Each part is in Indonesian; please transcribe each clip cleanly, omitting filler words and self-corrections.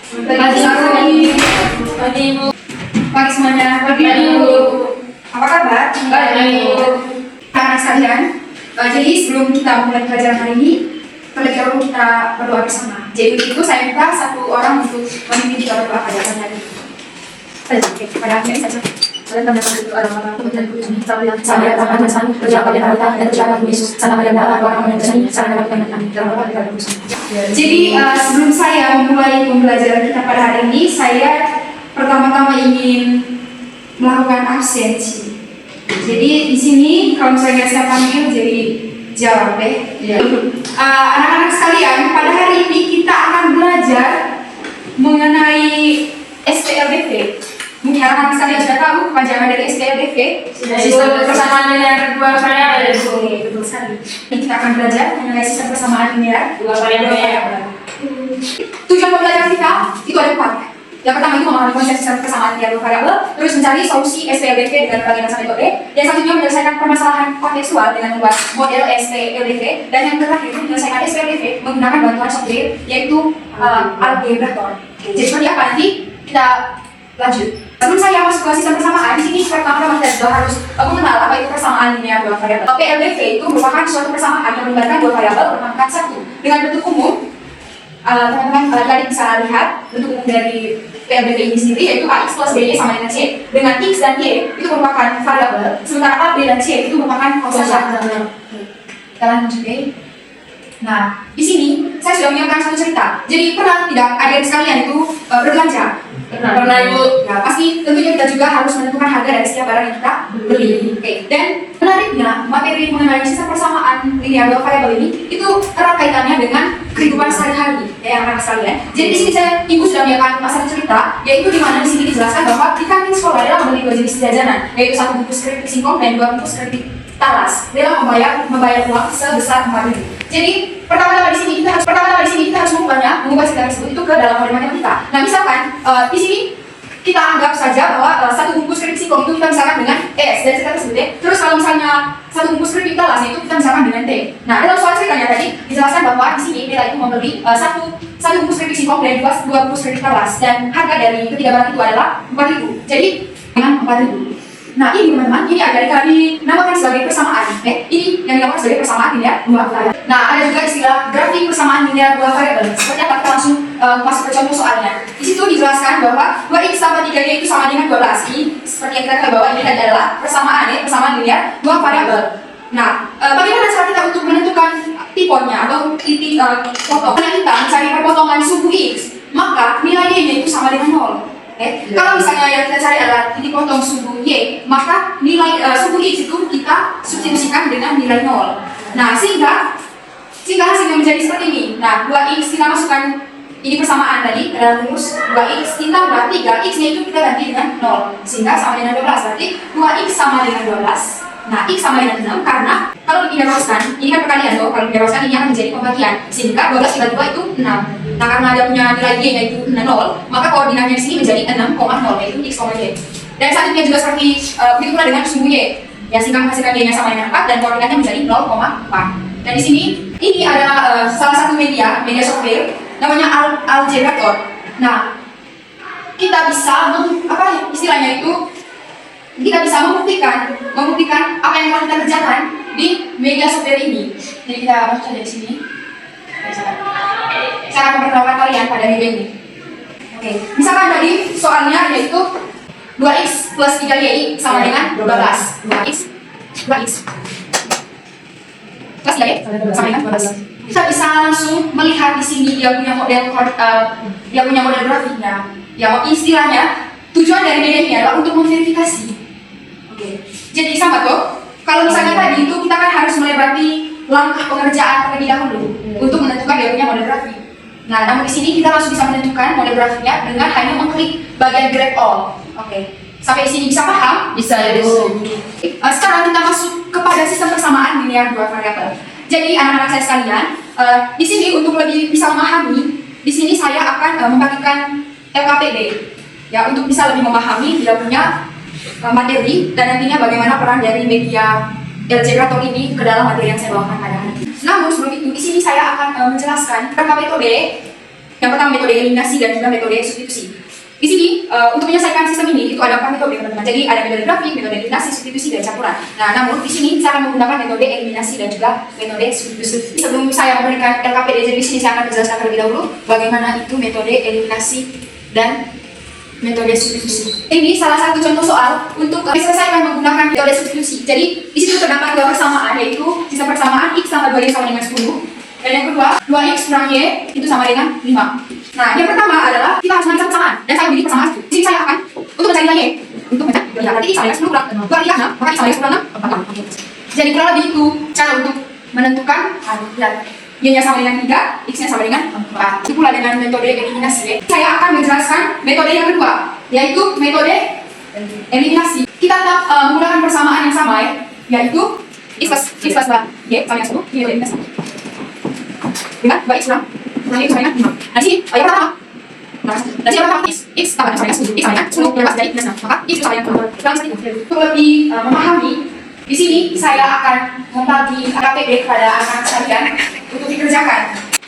Pagi. Pagi Ibu. Pagi semuanya. Pagi Ibu. Apa kabar? Baik. Anak sekalian, jadi sebelum kita mulai pelajaran hari ini, terlebih dahulu kita berdoa bersama. Jadi itu saya minta satu orang untuk memimpin kita berdoa pada pagi hari ini. Oke, pada akhirnya saja. Orang-orang dan Yesus, Jadi sebelum saya memulai pembelajaran kita pada hari ini, saya pertama-tama ingin melakukan absensi. Jadi di sini kalau misalnya saya panggil, jadi jawab deh. Anak-anak sekalian, pada hari ini kita akan belajar mengenai SPLDV. Mungkin anak-anak sekalian sudah tahu kepanjangan dari SPLDV. sistem persamaan linear dua variabel. Betul sekali. Kita akan belajar mengenai sistem persamaan linear Dua variabel. Tujuan pembelajaran kita itu ada 4. Yang pertama itu memahami konsep sistem persamaan linear dua variabel, terus mencari solusi SPLDV dengan bagian sampai metode. Yang selanjutnya menyelesaikan permasalahan kontekstual dengan membuat model SPLDV, dan yang terakhir menyelesaikan SPLDV menggunakan bantuan software yaitu Algebrator. Jadi seperti apa nanti kita lanjut. Sebelum saya masuk ke sistem persamaan, di sini pertama-tama kita juga harus mengenal apa itu persamaan linear dua variabel. PLDV itu merupakan suatu persamaan yang melibatkan dua variabel berpangkat 1 dengan bentuk umum. Teman-teman tadi bisa lihat bentuk umum dari PLDV ini sendiri yaitu AX plus BY sama dengan C, dengan X dan Y itu merupakan variabel, sementara A, B, dan C itu merupakan konstan. Kita lanjut deh. Nah, di sini saya sudah menyiapkan satu cerita. Jadi pernah tidak adik sekalian itu berbelanja? Pernah Ibu. Ya, pasti tentunya kita juga harus menentukan harga dari setiap barang yang kita beli. Oke. Dan menariknya, materi mengenai sistem persamaan linear dua variabel ini itu erat kaitannya dengan kehidupan sehari-hari, ya anak-anak sekalian. Jadi di sini Ibu sudah menyiapkan satu cerita, yaitu di mana di sini dijelaskan bahwa di kantin sekolah adalah membeli 2 jenis jajanan, yaitu 1 bungkus keripik singkong dan 2 bungkus keripik talas. Dia membayar uang sebesar 4.000. Jadi pertama-tama di sini kita harus mengubah cerita tersebut itu ke dalam model matematika. Nah, misalkan di sini kita anggap saja bahwa 1 bungkus keripik singkong itu kita misalkan dengan S dan cerita tersebut. Terus kalau misalnya 1 bungkus keripik talas itu kita misalkan dengan T. Nah, dalam soal ceritanya tadi dijelaskan bahwa di sini Bella itu membeli satu bungkus keripik singkong dan 2 bungkus keripik talas, dan harga dari ketiga barang itu adalah 4.000. Jadi dengan 4.000. Nah, ini teman-teman, ini ada dinamakan sebagai persamaan. Ini yang dinamakan sebagai persamaan linear dua variabel. Nah, ada juga istilah grafik persamaan linear dua variabel. Seperti apa, kita langsung masuk ke contoh soalnya. Di situ dijelaskan bahwa 2x tambah 3y itu sama dengan 12. Ini seperti yang kita ketahui bahwa ini adalah persamaan linear dua variabel. Nah, bagaimana cara kita untuk menentukan tiponya atau titik potong? Karena kita mencari perpotongan suku x, maka nilai y-nya itu sama dengan 0. Kalau misalnya yang kita cari adalah titik potong suku y, maka nilai suku x itu kita substitusikan dengan nilai 0. Nah, sehingga hasilnya menjadi seperti ini. Nah, 2x kita masukkan ini persamaan tadi ke dalam rumus 2x ditambah 3, x-nya itu kita ganti dengan 0, sehingga sama dengan 12. Berarti 2x sama dengan 12. Nah, x sama dengan 6 karena kalau dihapuskan, ini kan perkalian loh, kalau dihapuskan ini akan menjadi pembagian, sehingga 12 dibagi 2 itu 6. Nah, karena dia punya nilai y yaitu 0, maka koordinatnya di sini menjadi 6,0 yaitu x, y. Dan selanjutnya juga seperti begitu pula dengan sumbu y, yang sehingga menghasilkan y-nya sama dengan 4 dan koordinatnya menjadi 0,4. Dan di sini ini ada salah satu media software namanya Algebrator. Nah, kita bisa istilahnya itu kita bisa membuktikan apa yang telah kita kerjakan di media software ini. Jadi kita masuk saja di sini. Cara memperkenalkan kalian pada media ini. Oke, misalkan tadi soalnya yaitu 2x plus 3y sama dengan 12. 2x plus 3y sama dengan 12. Kita bisa langsung melihat di sini dia punya model grafiknya. Ya, istilahnya tujuan dari media ini adalah untuk memverifikasi. Oke. Jadi sama toh, kalau misalnya tadi itu kita kan harus melewati langkah pengerjaan terlebih dahulu untuk menentukan dia punya model grafik. Nah, namun di sini kita langsung bisa menentukan model grafiknya dengan hanya mengklik bagian graph all. Oke. Sampai di sini bisa paham? Bisa ya Bu. Sekarang kita masuk kepada sistem persamaan linear dua variabel. Jadi anak-anak saya sekalian, di sini untuk lebih bisa memahami, di sini saya akan membagikan LKPD ya untuk bisa lebih memahami dia punya materi dan nantinya bagaimana peran dari media Algebrator ini ke dalam materi yang saya bawakan pada hari ini. Namun sebelum itu di sini saya akan menjelaskan beberapa metode Yang pertama metode eliminasi dan juga metode substitusi. Di sini untuk menyelesaikan sistem ini itu ada 4 metode teman-teman. Jadi ada metode grafik, metode eliminasi, substitusi dan campuran. Nah, namun di sini saya akan menggunakan metode eliminasi dan juga metode substitusi. Sebelum saya memberikan LKPD, jadi di sini saya akan menjelaskan terlebih dahulu bagaimana itu metode eliminasi dan metode substitusi. Ini salah satu contoh soal untuk diselesaikan menggunakan metode substitusi. Jadi di situ terdapat 2 persamaan, yaitu sistem persamaan x tambah 2y sama dengan 10. Dan yang kedua, 2x kurang y itu sama dengan 5. Nah, yang pertama adalah kita harus mencari persamaan. Dan saya memilih persamaan itu. Jadi saya akan untuk mencari nilai y, untuk mencari nilai berarti x sama dengan 10 kurang 2 6, maka x sama dengan 10 kurang 6. Jadi kurang lebih itu cara untuk menentukan y-nya sama dengan 3, x-nya sama dengan 4. Itu pula dengan metode eliminasi. Saya akan menjelaskan metode yang kedua, yaitu metode eliminasi. Kita tetap menggunakan persamaan yang sama, yaitu x plus y sama dengan 10, y eliminasi. Dengan 2x kurang 2x sama dengan 5. Nah, sini yang pertama. Nah, yang pertama x tambah dengan 10, x sama dengan 10 bebas dari minus 6. Maka x sama dengan 2. Kurang seperti itu. Untuk lebih memahami, di sini saya akan membagi KPD kepada anak-anak sekalian untuk dikerjakan.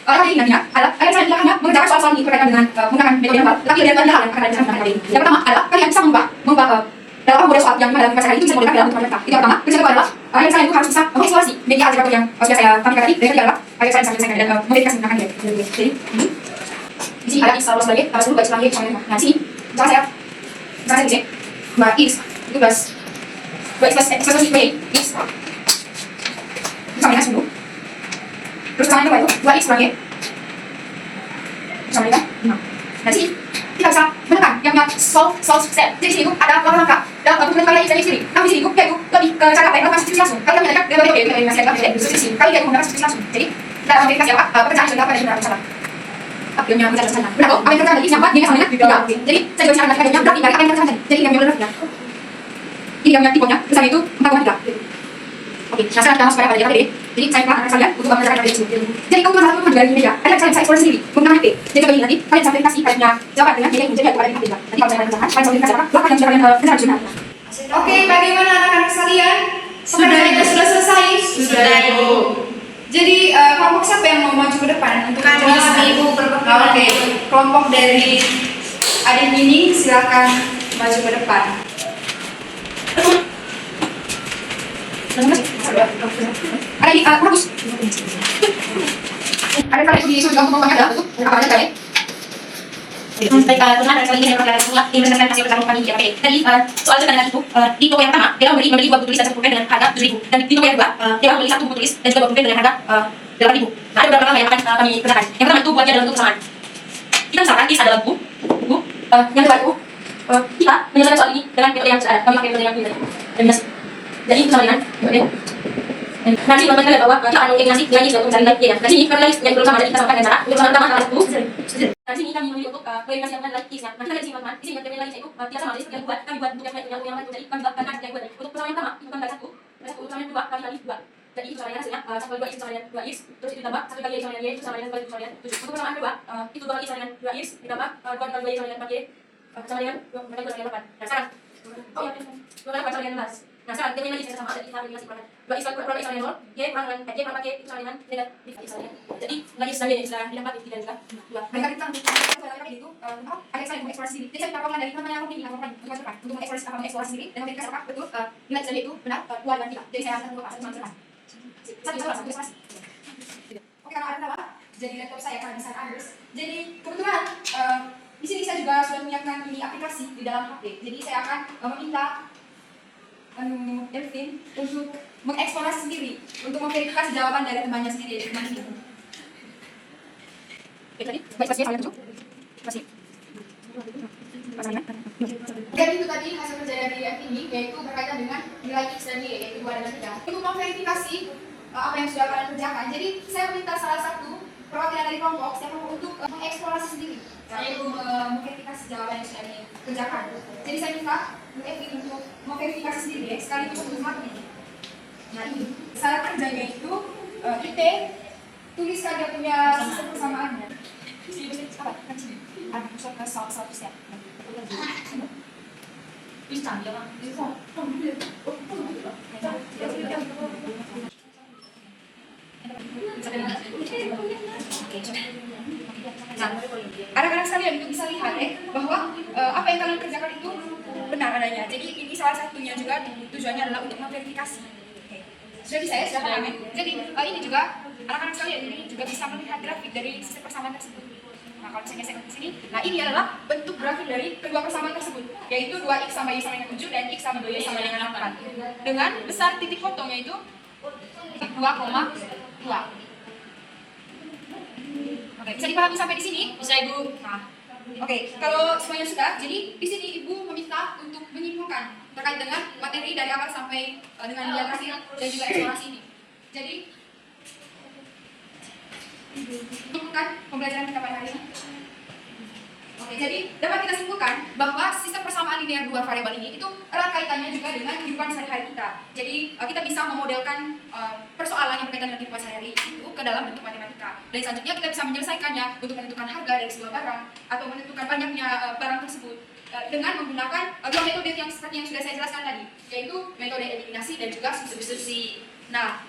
Hari ini adalah kalian saya akan mengerjakan soal-soal ini berkaitan dengan menggunakan metode yang baru. Tapi ada 2 hal yang akan dijelaskan hari ini. Yang pertama adalah kalian bisa mengubah dalam model soal yang dalam bahasa hari itu bisa menggunakan dalam hitungan mereka. Itu yang pertama. Yang kedua adalah kalian saya harus bisa mengeksplorasi media aljabar yang sudah saya tampilkan tadi. Dan yang ketiga adalah kalian saya bisa menyelesaikan dan memverifikasi menggunakan dia. Jadi di sini ada x tambah 2y tambah 10 bagi 9y sama dengan 5. Nah, di sini misalnya saya di sini bahwa x itu plus 2x plus y x sama dengan 10. Terus sama dengan itu 2x kurang y sama dengan 5. Nah, di sini kita bisa menekan yang punya solve step. Jadi di sini itu ada langkah dalam untuk menentukan y dan x sendiri. Tapi di sini itu yaitu lebih ke cara apa yang melakukan substitusi langsung. Kalau kita menggunakan metode eliminasi dan metode substitusi, kalau kita menggunakan substitusi langsung. Jadi kita akan verifikasi apa pekerjaan sudah apa dan benar salah. Apa yang menjadi salah? Benar kok? Apa yang terjadi? Yang 4 dia sama dengan 3. Jadi saya juga akan mengatakan berarti dari apa yang terjadi. Jadi yang benar benar. Ini yang tipenya besar itu 4,3. Oke, nah sekarang kita masuk pada KPD. Jadi saya akan anak kalian untuk mengerjakan KPD ini. Jadi keuntungan satu juga di media. Kalian bisa eksplorasi sendiri menggunakan HP. Jadi coba ini nanti kalian bisa verifikasi kalian punya jawaban dengan media yang menjadi kepada KPD. Nanti kalau saya mengerjakan, kalian bisa verifikasi apa? Apa yang sudah kalian kerjakan juga. Oke, bagaimana anak-anak sekalian? Pekerjaannya sudah selesai? Sudah, Ibu. Jadi kelompok siapa yang mau maju ke depan untuk Kami, Ibu, berpergian. Oke, kelompok dari adik ini silakan maju ke depan. Ada di bagus. Ada kali di sini untuk kelompoknya adalah untuk apa aja kalian? Baik, teman-teman, kali ini berdasarkan hasil pertama kami ya, oke. Tadi soal sekarang itu di toko yang pertama dia membeli 2 buku tulis dan 1 pulpen dengan harga 7.000, dan di toko yang kedua dia membeli 1 buku tulis dan juga 2 pulpen dengan harga 8.000. Nah, ada beberapa hal yang akan kami kerjakan. Yang pertama itu buatnya dalam bentuk kesamaan. Kita misalkan is adalah buku, yang kedua itu kita menyelesaikan soal ini dengan metode yang sudah ada. Kami pakai metode yang ini eliminasi. Jadi itu sama dengan metode. Nanti teman-teman kalian bahwa kita akan eliminasi dengan y untuk mencari nilai y-nya. Nah, sini karena yang belum sama jadi kita samakan dengan cara untuk pertama adalah 1. Nah, sini kami memilih untuk eliminasi yang nilai x-nya. Nah, kita lihat sini teman-teman, di sini yang nilai x itu tidak sama, jadi yang buat kami buat untuk yang lain jadi kami buatkan yang buat untuk persamaan yang pertama itu kami bagi 1, untuk persamaan yang kedua kami bagi 2. Jadi itu sama dengan hasilnya 1 kali 2x sama dengan 2x, terus itu ditambah 1 kali y sama dengan y itu sama dengan 2 sama dengan 7. Untuk persamaan kedua itu 2 kali y sama dengan 2x ditambah 2 kali 2y sama dengan 4y sama dengan 2 kali 2 sama dengan 8. Nah, sekarang 2 kali 4 sama dengan 15. Nah, sekarang kita lagi sama, jadi kita eliminasi kurang 2x kurang y sama dengan 0, y kurang dengan y kurang 4y itu sama dengan negatif y sama dengan. Jadi lagi sudah didapat di 3 juga 2. Mereka kita itu ada saya mengeksplorasi diri. Jadi saya minta pertolongan dari teman-teman yang ini untuk mengeksplorasi diri dan memverifikasi apakah betul nilai saya itu benar 2 dan 3. Jadi saya akan mencoba satu teman. Satu eksplorasi. Oke, karena ada apa? Jadi laptop saya karena bisa Android. Jadi kebetulan di sini saya juga sudah menyiapkan ini aplikasi di dalam HP. Jadi saya akan meminta Elvin untuk mengeksplorasi sendiri untuk memverifikasi jawaban dari temannya sendiri dari teman ini. Baik, masih saya tuju. Masih. Jadi itu tadi hasil kerja dari ini yaitu berkaitan dengan nilai x dan y yaitu 2 dan 3. Untuk memverifikasi apa yang sudah kalian kerjakan. Jadi saya meminta salah satu perwakilan dari kelompok siapa untuk mengeksplorasi sendiri yaitu memverifikasi jawaban yang sudah dikerjakan. Jadi saya minta Evin untuk memverifikasi sendiri sekaligus untuk melakukan ini. Nah, ini syarat kerjanya itu IT tuliskan dia punya sistem persamaannya. Apa? Ada pusat satu ya. Bisa ya, Bang. Bisa. sekalian itu bisa lihat bahwa apa yang kalian kerjakan itu benar adanya. Jadi ini salah satunya juga tujuannya adalah untuk memverifikasi. Oke. Sudah bisa ya, sudah paham ya? Jadi ini juga anak-anak sekalian ini juga bisa melihat grafik dari sisi persamaan tersebut. Nah, kalau misalnya saya ke sini, nah ini adalah bentuk grafik dari kedua persamaan tersebut, yaitu 2x sama y sama dengan 7 dan x sama 2y sama dengan 8. Dengan besar titik potongnya itu 2,2. Oke, bisa dipahami sampai di sini? Bisa Ibu. Nah, oke, kalau semuanya sudah, jadi di sini Ibu meminta untuk menyimpulkan terkait dengan materi dari awal sampai dengan diagrasi dan juga eksplorasi ini. Jadi, menyimpulkan pembelajaran kita pada hari ini. Oke, jadi dapat kita simpulkan bahwa sistem persamaan linear dua variabel ini itu erat kaitannya juga dengan kehidupan sehari-hari kita. Jadi kita bisa memodelkan persoalan yang berkaitan dengan kehidupan sehari-hari itu ke dalam bentuk matematika. Dan selanjutnya kita bisa menyelesaikannya untuk menentukan harga dari sebuah barang atau menentukan banyaknya barang tersebut dengan menggunakan dua metode yang seperti yang sudah saya jelaskan tadi, yaitu metode eliminasi dan juga substitusi. Nah,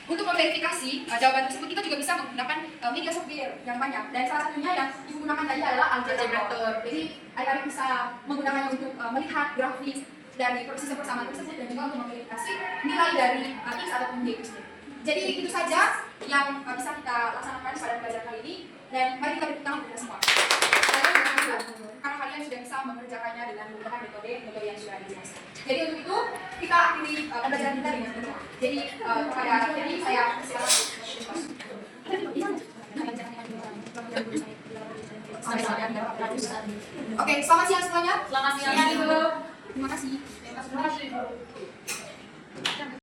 untuk memverifikasi jawaban tersebut kita juga bisa menggunakan media software yang banyak, dan salah satunya yang digunakan tadi adalah Algebra. Jadi adik-adik bisa menggunakannya untuk melihat grafis dari sistem persamaan tersebut dan juga untuk memverifikasi nilai dari x ataupun y tersebut. Jadi itu saja yang bisa kita laksanakan pada pelajaran kali ini, dan mari kita beri tangan untuk kita semua. Karena kalian sudah bisa mengerjakannya dengan menggunakan metode yang sudah dijelaskan. Jadi untuk itu kita akhiri pembelajaran kita dengan ini. Jadi kepada jadi saya silakan. Oke, selamat siang semuanya. Selamat siang. Terima kasih.